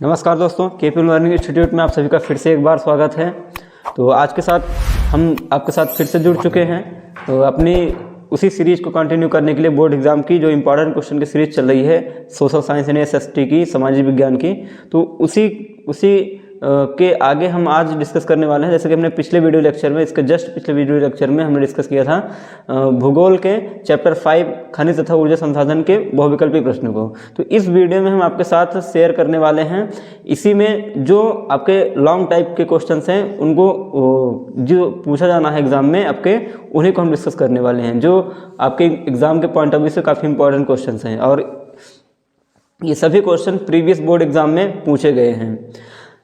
नमस्कार दोस्तों, KP learning institute में आप सभी का फिर से एक बार स्वागत है। तो आज के साथ हम आपके साथ फिर से जुड़ चुके हैं। तो अपनी उसी सीरीज को कंटिन्यू करने के लिए बोर्ड एग्जाम की जो इंपॉर्टेंट क्वेश्चन की सीरीज चल रही है, सोशल साइंस यानी एसएसटी की, सामाजिक विज्ञान की, तो उसी के आगे हम आज डिस्कस करने वाले हैं। जैसे कि हमने पिछले वीडियो लेक्चर में, इसके जस्ट पिछले वीडियो लेक्चर में हमने डिस्कस किया था भूगोल के चैप्टर 5 खनिज तथा ऊर्जा संसाधन के बहुविकल्पी प्रश्न को। तो इस वीडियो में हम आपके साथ शेयर करने वाले हैं, इसी में जो आपके लॉन्ग टाइप के क्वेश्चंस हैं उनको जो पूछा जाना है एग्जाम में आपके, उन्हीं को हम डिस्कस करने वाले हैं, जो आपके एग्जाम के पॉइंट ऑफ व्यू से काफ़ी इंपॉर्टेंट क्वेश्चंस हैं। और ये सभी क्वेश्चन प्रीवियस बोर्ड एग्जाम में पूछे गए हैं।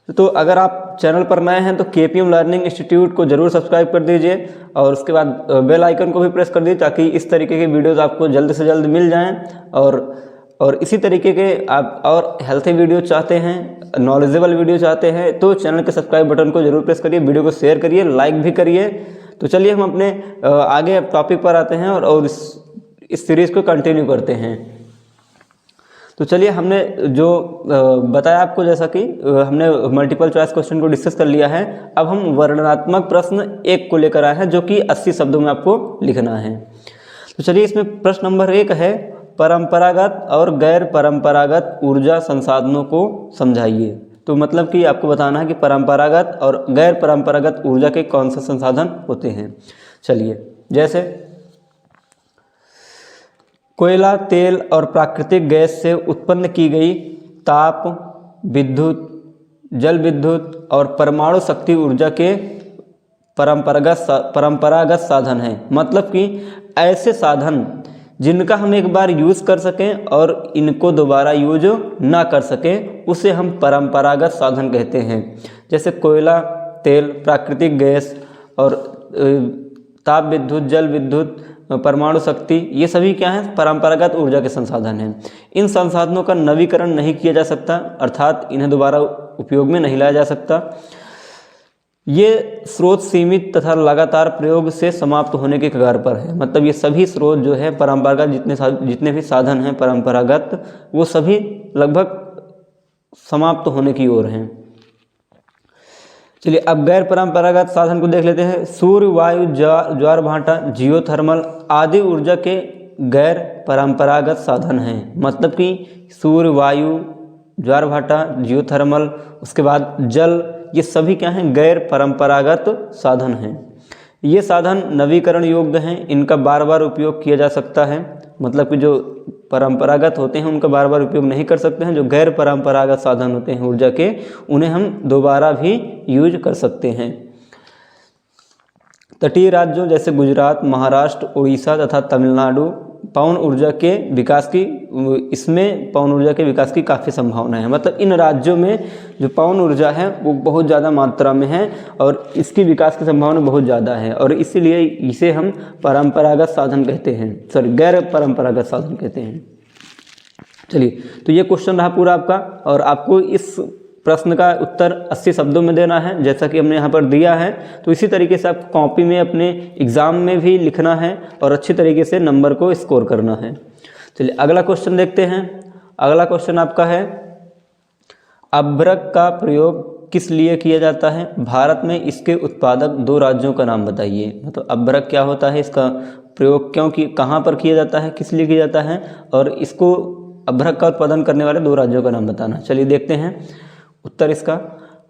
तो अगर आप चैनल पर नए हैं तो केपीएम लर्निंग इंस्टीट्यूट को जरूर सब्सक्राइब कर दीजिए और उसके बाद बेल आइकन को भी प्रेस कर दीजिए, ताकि इस तरीके के वीडियोस आपको जल्द से जल्द मिल जाएं। और इसी तरीके के आप और हेल्थी वीडियो चाहते हैं, नॉलेजेबल वीडियो चाहते हैं, तो चैनल के सब्सक्राइब बटन को जरूर प्रेस करिए, वीडियो को शेयर करिए, लाइक भी करिए। तो चलिए हम अपने आगे टॉपिक पर आते हैं और इस सीरीज़ को कंटिन्यू करते हैं। तो चलिए, हमने जो बताया आपको, जैसा कि हमने मल्टीपल चॉइस क्वेश्चन को डिस्कस कर लिया है। अब हम वर्णनात्मक प्रश्न 1 को लेकर आए हैं, जो कि 80 शब्दों में आपको लिखना है। तो चलिए, इसमें प्रश्न नंबर 1 है, परंपरागत और गैर परंपरागत ऊर्जा संसाधनों को समझाइए। तो मतलब कि आपको बताना है कि परंपरागत और गैर परंपरागत ऊर्जा के कौन से संसाधन होते हैं। चलिए, जैसे कोयला, तेल और प्राकृतिक गैस से उत्पन्न की गई ताप, विद्युत, जल विद्युत और परमाणु शक्ति ऊर्जा के परंपरागत साधन हैं। मतलब कि ऐसे साधन जिनका हम एक बार यूज़ कर सकें और इनको दोबारा यूज ना कर सकें, उसे हम परंपरागत साधन कहते हैं। जैसे कोयला, तेल, प्राकृतिक गैस और ताप विद्युत, जल विद्युत, परमाणु शक्ति, ये सभी क्या हैं? परंपरागत ऊर्जा के संसाधन हैं। इन संसाधनों का नवीकरण नहीं किया जा सकता, अर्थात इन्हें दोबारा उपयोग में नहीं लाया जा सकता। ये स्रोत सीमित तथा लगातार प्रयोग से समाप्त होने के कगार पर है। मतलब ये सभी स्रोत जो है परंपरागत, जितने भी साधन हैं परंपरागत, वो सभी लगभग समाप्त होने की ओर हैं। चलिए, अब गैर परंपरागत साधन को देख लेते हैं। सूर्य, वायु, ज्वार भाटा, जियोथर्मल आदि ऊर्जा के गैर परंपरागत साधन हैं। मतलब कि सूर्य, वायु, ज्वार भाटा, जियोथर्मल, उसके बाद जल, ये सभी क्या हैं? गैर परंपरागत साधन हैं। ये साधन नवीकरण योग्य हैं, इनका बार बार उपयोग किया जा सकता है। मतलब कि जो परंपरागत होते हैं उनका बार बार उपयोग नहीं कर सकते हैं। जो गैर परंपरागत साधन होते हैं ऊर्जा के, उन्हें हम दोबारा भी यूज कर सकते हैं। तटीय राज्यों जैसे गुजरात, महाराष्ट्र, उड़ीसा तथा तमिलनाडु पवन ऊर्जा के विकास की काफ़ी संभावना है। मतलब इन राज्यों में जो पवन ऊर्जा है वो बहुत ज़्यादा मात्रा में है और इसकी विकास की संभावना बहुत ज़्यादा है, और इसीलिए इसे हम परंपरागत साधन कहते हैं, गैर परंपरागत साधन कहते हैं। चलिए, तो ये क्वेश्चन रहा पूरा आपका, और आपको इस प्रश्न का उत्तर 80 शब्दों में देना है, जैसा कि हमने यहाँ पर दिया है। तो इसी तरीके से आपको कॉपी में अपने एग्ज़ाम में भी लिखना है और अच्छी तरीके से नंबर को स्कोर करना है। चलिए, अगला क्वेश्चन देखते हैं। अगला क्वेश्चन आपका है, अभ्रक का प्रयोग किस लिए किया जाता है? भारत में इसके उत्पादक 2 राज्यों का नाम बताइए। मतलब अभ्रक क्या होता है, इसका प्रयोग कहाँ पर किया जाता है, किस लिए किया जाता है, और इसको अभ्रक का उत्पादन करने वाले 2 राज्यों का नाम बताना। चलिए देखते हैं उत्तर इसका।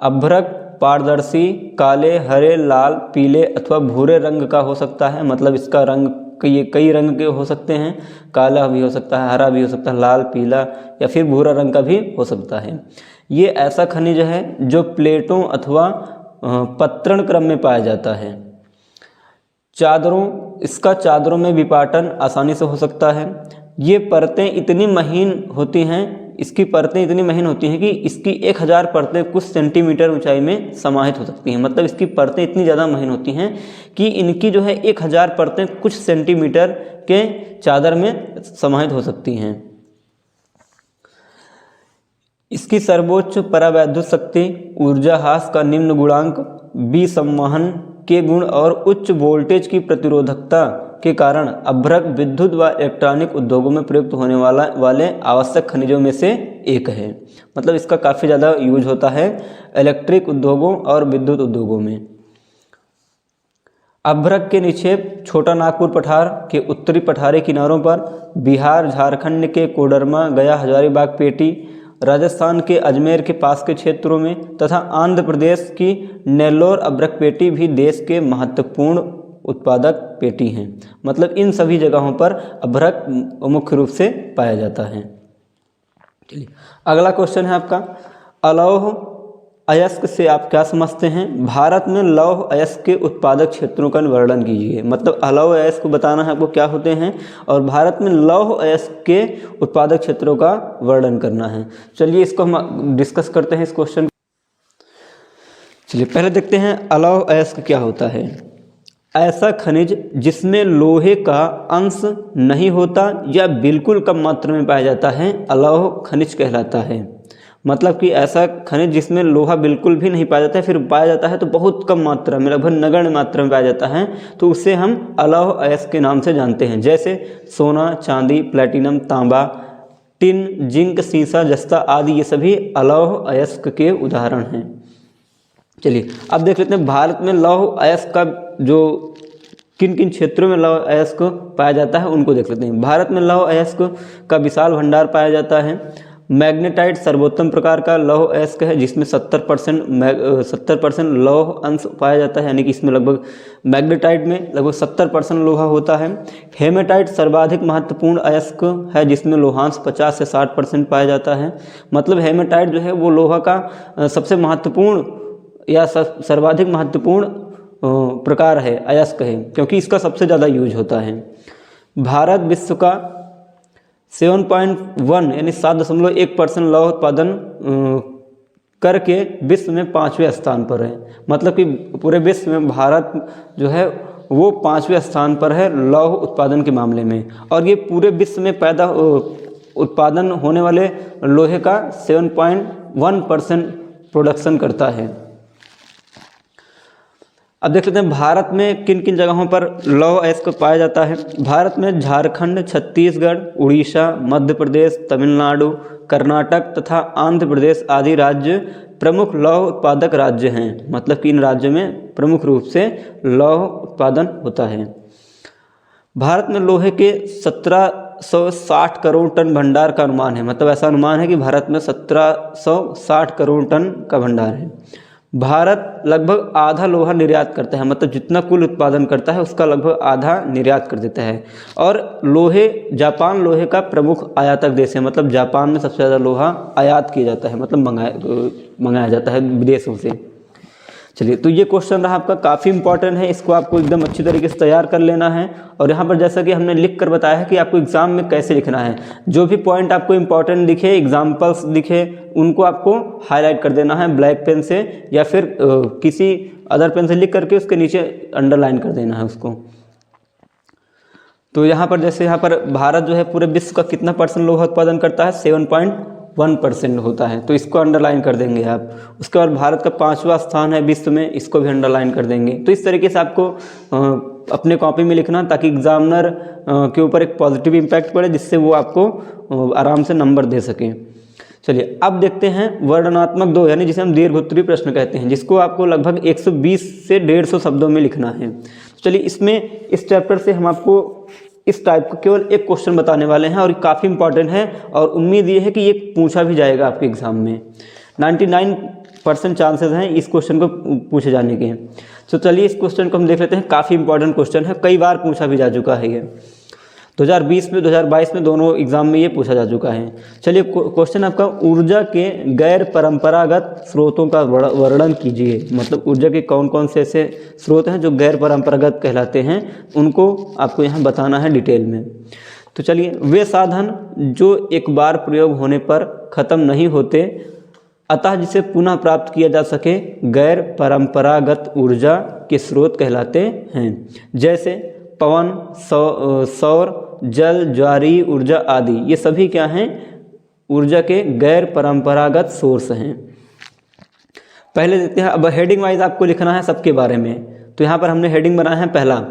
अभ्रक पारदर्शी, काले, हरे, लाल, पीले अथवा भूरे रंग का हो सकता है। मतलब इसका रंग कई रंग के हो सकते हैं, काला भी हो सकता है, हरा भी हो सकता है, लाल, पीला या फिर भूरा रंग का भी हो सकता है। ये ऐसा खनिज है जो प्लेटों अथवा पत्रण क्रम में पाया जाता है। इसका चादरों में विपाटन आसानी से हो सकता है। ये परतें इतनी महीन होती हैं, इसकी परतें इतनी महीन होती हैं कि इसकी 1000 परतें कुछ सेंटीमीटर ऊंचाई में समाहित हो सकती हैं। मतलब इसकी परतें इतनी ज़्यादा महीन होती हैं कि इनकी जो है 1000 परतें कुछ सेंटीमीटर के चादर में समाहित हो सकती हैं। इसकी सर्वोच्च परावैद्युत शक्ति, ऊर्जा ह्रास का निम्न गुणांक, विसंवहन के गुण और उच्च वोल्टेज की प्रतिरोधकता के कारण अभ्रक विद्युत व इलेक्ट्रॉनिक उद्योगों में प्रयुक्त होने वाले आवश्यक खनिजों में से एक है। मतलब इसका काफ़ी ज़्यादा यूज होता है इलेक्ट्रिक उद्योगों और विद्युत उद्योगों में। अभ्रक के निक्षेप छोटा नागपुर पठार के उत्तरी पठारी किनारों पर, बिहार झारखंड के कोडरमा, गया, हजारीबाग पेटी, राजस्थान के अजमेर के पास के क्षेत्रों में तथा आंध्र प्रदेश की नेल्लोर अभ्रक पेटी भी देश के महत्वपूर्ण उत्पादक पेटी हैं। मतलब इन सभी जगहों पर अभ्रक मुख्य रूप से पाया जाता है। चलिए अगला क्वेश्चन है आपका, अलौह अयस्क से आप क्या समझते हैं? भारत में लौह अयस्क के उत्पादक क्षेत्रों का वर्णन कीजिए। मतलब अलौह अयस्क को बताना है आपको क्या होते हैं और भारत में लौह अयस्क के उत्पादक क्षेत्रों का वर्णन करना है। चलिए इसको हम डिस्कस करते हैं इस क्वेश्चन। चलिए पहले देखते हैं अलौह अयस्क क्या होता है। ऐसा खनिज जिसमें लोहे का अंश नहीं होता या बिल्कुल कम मात्रा में पाया जाता है अलौह खनिज कहलाता है। मतलब कि ऐसा खनिज जिसमें लोहा बिल्कुल भी नहीं पाया जाता है, फिर पाया जाता है तो बहुत कम मात्रा में, लगभग नगण्य मात्रा में पाया जाता है, तो उसे हम अलौह अयस्क के नाम से जानते हैं। जैसे सोना, चांदी, प्लेटिनम, तांबा, टिन, जिंक, सीसा, जस्ता आदि ये सभी अलौह अयस्क के उदाहरण हैं। चलिए अब देख लेते हैं भारत में लौह अयस्क का जो किन किन क्षेत्रों में लौह अयस्क पाया जाता है उनको देख लेते हैं। भारत में लौह अयस्क का विशाल भंडार पाया जाता है। मैग्नेटाइट सर्वोत्तम प्रकार का लौह अयस्क है जिसमें 70% लौह अंश पाया जाता है, यानी कि इसमें लगभग मैग्नेटाइट में लगभग 70% लोहा होता है। हेमेटाइट सर्वाधिक महत्वपूर्ण अयस्क है जिसमें लोहांश 50 से 60% पाया जाता है। मतलब हेमेटाइट जो है वो लोहा का सबसे महत्वपूर्ण या सर्वाधिक महत्वपूर्ण प्रकार है, अयस्क है, क्योंकि इसका सबसे ज़्यादा यूज होता है। भारत विश्व का 7.1 यानी 7.1% लौह उत्पादन करके विश्व में 5वें स्थान पर है। मतलब कि पूरे विश्व में भारत जो है वो 5वें स्थान पर है लौह उत्पादन के मामले में, और ये पूरे विश्व में उत्पादन होने वाले लोहे का 7.1% प्रोडक्शन करता है। अब देख लेते हैं भारत में किन किन जगहों पर लौह अयस्क पाया जाता है। भारत में झारखंड, छत्तीसगढ़, उड़ीसा, मध्य प्रदेश, तमिलनाडु, कर्नाटक तथा आंध्र प्रदेश आदि राज्य प्रमुख लौह उत्पादक राज्य हैं। मतलब कि इन राज्यों में प्रमुख रूप से लौह उत्पादन होता है। भारत में लोहे के 1760 करोड़ टन भंडार का अनुमान है। मतलब ऐसा अनुमान है कि भारत में 1760 करोड़ टन का भंडार है। भारत लगभग आधा लोहा निर्यात करता है। मतलब जितना कुल उत्पादन करता है उसका लगभग आधा निर्यात कर देता है। और जापान लोहे का प्रमुख आयातक देश है। मतलब जापान में सबसे ज़्यादा लोहा आयात किया जाता है, मतलब मंगाया जाता है विदेशों से। चलिए तो ये क्वेश्चन रहा आपका, काफ़ी इंपॉर्टेंट है, इसको आपको एकदम अच्छी तरीके से तैयार कर लेना है। और यहाँ पर जैसा कि हमने लिख कर बताया है कि आपको एग्जाम में कैसे लिखना है, जो भी पॉइंट आपको इंपॉर्टेंट दिखे, एग्जाम्पल्स दिखे, उनको आपको हाईलाइट कर देना है ब्लैक पेन से या फिर किसी अदर पेन से लिख करके उसके नीचे अंडरलाइन कर देना है उसको। तो यहाँ पर जैसे यहाँ पर भारत जो है पूरे विश्व का कितना % लोहा उत्पादन करता है, 7.1% होता है, तो इसको अंडरलाइन कर देंगे आप। उसके बाद भारत का 5वां स्थान है विश्व में, इसको भी अंडरलाइन कर देंगे। तो इस तरीके से आपको अपने कॉपी में लिखना, ताकि एग्जामिनर के ऊपर एक पॉजिटिव इम्पैक्ट पड़े, जिससे वो आपको आराम से नंबर दे सकें। चलिए अब देखते हैं वर्णनात्मक 2, यानी जिसे हम दीर्घोत्तरीय प्रश्न कहते हैं, जिसको आपको लगभग 120 से 150 शब्दों में लिखना है। चलिए इसमें इस चैप्टर से हम आपको इस टाइप का केवल एक क्वेश्चन बताने वाले हैं, और काफ़ी इंपॉर्टेंट है, और उम्मीद ये है कि ये पूछा भी जाएगा आपके एग्जाम में। 99% चांसेस हैं इस क्वेश्चन को पूछे जाने के। तो चलिए इस क्वेश्चन को हम देख लेते हैं। काफ़ी इंपॉर्टेंट क्वेश्चन है, कई बार पूछा भी जा चुका है ये। 2020 में 2022 में दोनों एग्जाम में ये पूछा जा चुका है। चलिए क्वेश्चन आपका, ऊर्जा के गैर परंपरागत स्रोतों का वर्णन कीजिए। मतलब ऊर्जा के कौन कौन से ऐसे स्रोत हैं जो गैर परंपरागत कहलाते हैं, उनको आपको यहाँ बताना है डिटेल में। तो चलिए, वे साधन जो एक बार प्रयोग होने पर ख़त्म नहीं होते, अतः जिसे पुनः प्राप्त किया जा सके, गैर परंपरागत ऊर्जा के स्रोत कहलाते हैं। जैसे पवन, सौर, जल, ज्वारीय ऊर्जा आदि, ये सभी क्या हैं, ऊर्जा के गैर परंपरागत सोर्स हैं। पहले देखते हैं, अब हेडिंग वाइज आपको लिखना है सबके बारे में। तो यहाँ पर हमने हेडिंग बनाया है पहला,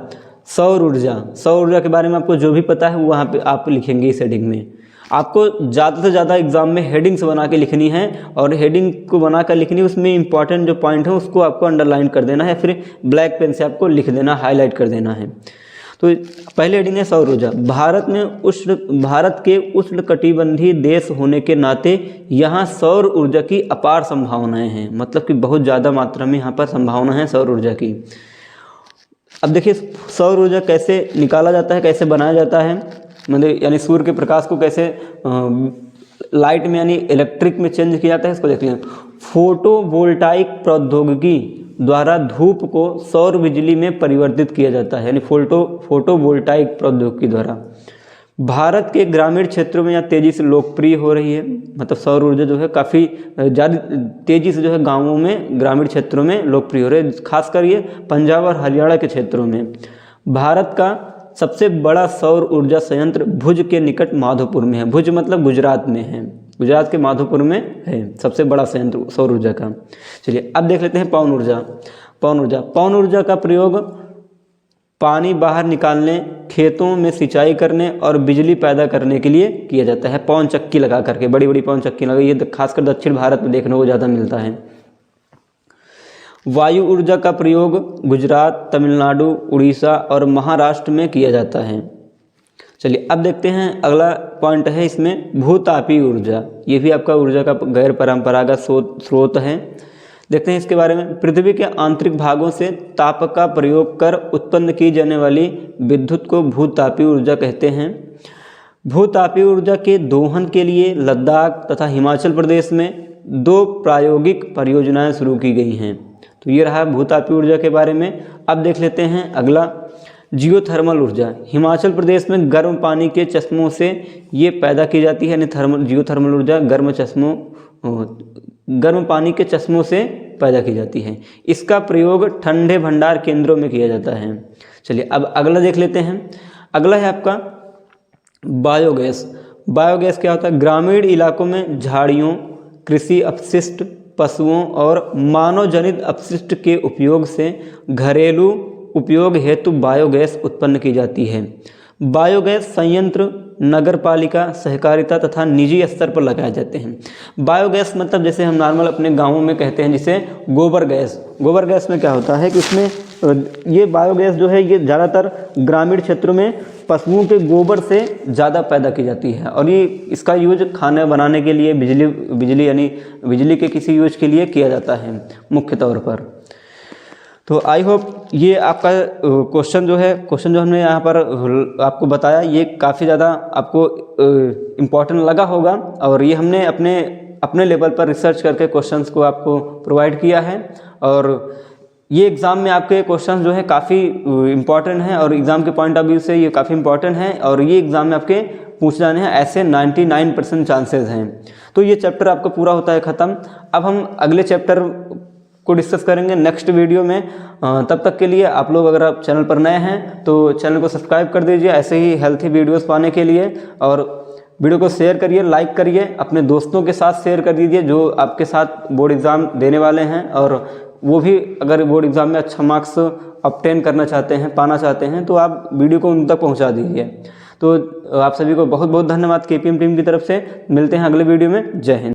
सौर ऊर्जा। सौर ऊर्जा के बारे में आपको जो भी पता है वो वहाँ पे आप लिखेंगे इस हेडिंग में। आपको ज़्यादा से ज़्यादा एग्जाम में हेडिंग्स बना के लिखनी है, और हेडिंग को बना कर लिखनी है, उसमें इंपॉर्टेंट जो पॉइंट है उसको आपको अंडरलाइन कर देना है, फिर ब्लैक पेन से आपको लिख देना, हाईलाइट कर देना है। तो पहले हेडिंग है सौर ऊर्जा। भारत के उष्णकटिबंधीय देश होने के नाते यहाँ सौर ऊर्जा की अपार संभावनाएं हैं, मतलब कि बहुत ज़्यादा मात्रा में यहाँ पर संभावना है सौर ऊर्जा की। अब देखिए सौर ऊर्जा कैसे निकाला जाता है, कैसे बनाया जाता है, मतलब यानी सूर्य के प्रकाश को कैसे लाइट में यानी इलेक्ट्रिक में चेंज किया जाता है, इसको देख लें। फोटोवोल्टाइक प्रौद्योगिकी द्वारा धूप को सौर बिजली में परिवर्तित किया जाता है, यानी फोटोवोल्टाइक प्रौद्योगिकी द्वारा। भारत के ग्रामीण क्षेत्रों में यह तेज़ी से लोकप्रिय हो रही है, मतलब सौर ऊर्जा जो है काफ़ी ज़्यादा तेज़ी से जो है गाँवों में, ग्रामीण क्षेत्रों में लोकप्रिय हो रही है, खासकर ये पंजाब और हरियाणा के क्षेत्रों में। भारत का सबसे बड़ा सौर ऊर्जा संयंत्र भुज के निकट माधोपुर में है। भुज मतलब गुजरात में है, गुजरात के माधोपुर में है सबसे बड़ा संयंत्र सौर ऊर्जा का। चलिए अब देख लेते हैं पवन ऊर्जा। पवन ऊर्जा का प्रयोग पानी बाहर निकालने, खेतों में सिंचाई करने और बिजली पैदा करने के लिए किया जाता है। पवन चक्की लगा करके, बड़ी बड़ी पवन चक्की लगा, ये खासकर दक्षिण भारत में देखने को ज़्यादा मिलता है। वायु ऊर्जा का प्रयोग गुजरात, तमिलनाडु, उड़ीसा और महाराष्ट्र में किया जाता है। चलिए अब देखते हैं अगला पॉइंट है इसमें भूतापीय ऊर्जा। ये भी आपका ऊर्जा का गैर परंपरागत स्रोत है। देखते हैं इसके बारे में। पृथ्वी के आंतरिक भागों से ताप का प्रयोग कर उत्पन्न की जाने वाली विद्युत को भूतापीय ऊर्जा कहते हैं। भूतापीय ऊर्जा के दोहन के लिए लद्दाख तथा हिमाचल प्रदेश में 2 प्रायोगिक परियोजनाएं शुरू की गई हैं। तो ये रहा भूतापीय ऊर्जा के बारे में। अब देख लेते हैं अगला जियोथर्मल ऊर्जा। हिमाचल प्रदेश में गर्म पानी के चश्मों से ये पैदा की जाती है, यानी जियोथर्मल ऊर्जा गर्म पानी के चश्मों से पैदा की जाती है। इसका प्रयोग ठंडे भंडार केंद्रों में किया जाता है। चलिए अब अगला देख लेते हैं। अगला है आपका बायोगैस। बायोगैस क्या होता है? ग्रामीण इलाकों में झाड़ियों, कृषि अपशिष्ट, पशुओं और मानव जनित अपशिष्ट के उपयोग से घरेलू उपयोग हेतु बायोगैस उत्पन्न की जाती है। बायोगैस संयंत्र नगरपालिका, सहकारिता तथा निजी स्तर पर लगाए जाते हैं। बायोगैस मतलब जैसे हम नॉर्मल अपने गांवों में कहते हैं जिसे गोबर गैस। गोबर गैस में क्या होता है कि उसमें ये बायोगैस जो है ये ज़्यादातर ग्रामीण क्षेत्रों में पशुओं के गोबर से ज़्यादा पैदा की जाती है, और ये इसका यूज खाना बनाने के लिए, बिजली यानी बिजली के किसी यूज के लिए किया जाता है मुख्य तौर पर। तो आई होप ये आपका क्वेश्चन जो हमने यहाँ पर आपको बताया ये काफ़ी ज़्यादा आपको इम्पोर्टेंट लगा होगा, और ये हमने अपने लेवल पर रिसर्च करके क्वेश्चंस को आपको प्रोवाइड किया है। और ये एग्ज़ाम में आपके क्वेश्चंस जो है काफ़ी इम्पॉर्टेंट हैं, और एग्ज़ाम के पॉइंट ऑफ व्यू से ये काफ़ी इम्पॉर्टेंट हैं, और ये एग्ज़ाम में आपके पूछ जाने हैं ऐसे 99% चांसेस हैं। तो ये चैप्टर आपका पूरा होता है ख़त्म। अब हम अगले चैप्टर को डिस्कस करेंगे नेक्स्ट वीडियो में। तब तक के लिए आप लोग अगर आप चैनल पर नए हैं तो चैनल को सब्सक्राइब कर दीजिए ऐसे ही हेल्थी वीडियोस पाने के लिए, और वीडियो को शेयर करिए, लाइक करिए, अपने दोस्तों के साथ शेयर कर दीजिए जो आपके साथ बोर्ड एग्ज़ाम देने वाले हैं, और वो भी अगर बोर्ड एग्ज़ाम में अच्छा मार्क्स ऑब्टेन करना चाहते हैं, पाना चाहते हैं, तो आप वीडियो को उन तक पहुँचा दीजिए। तो आप सभी को बहुत बहुत धन्यवाद KPM टीम की तरफ से। मिलते हैं अगले वीडियो में। जय हिंद।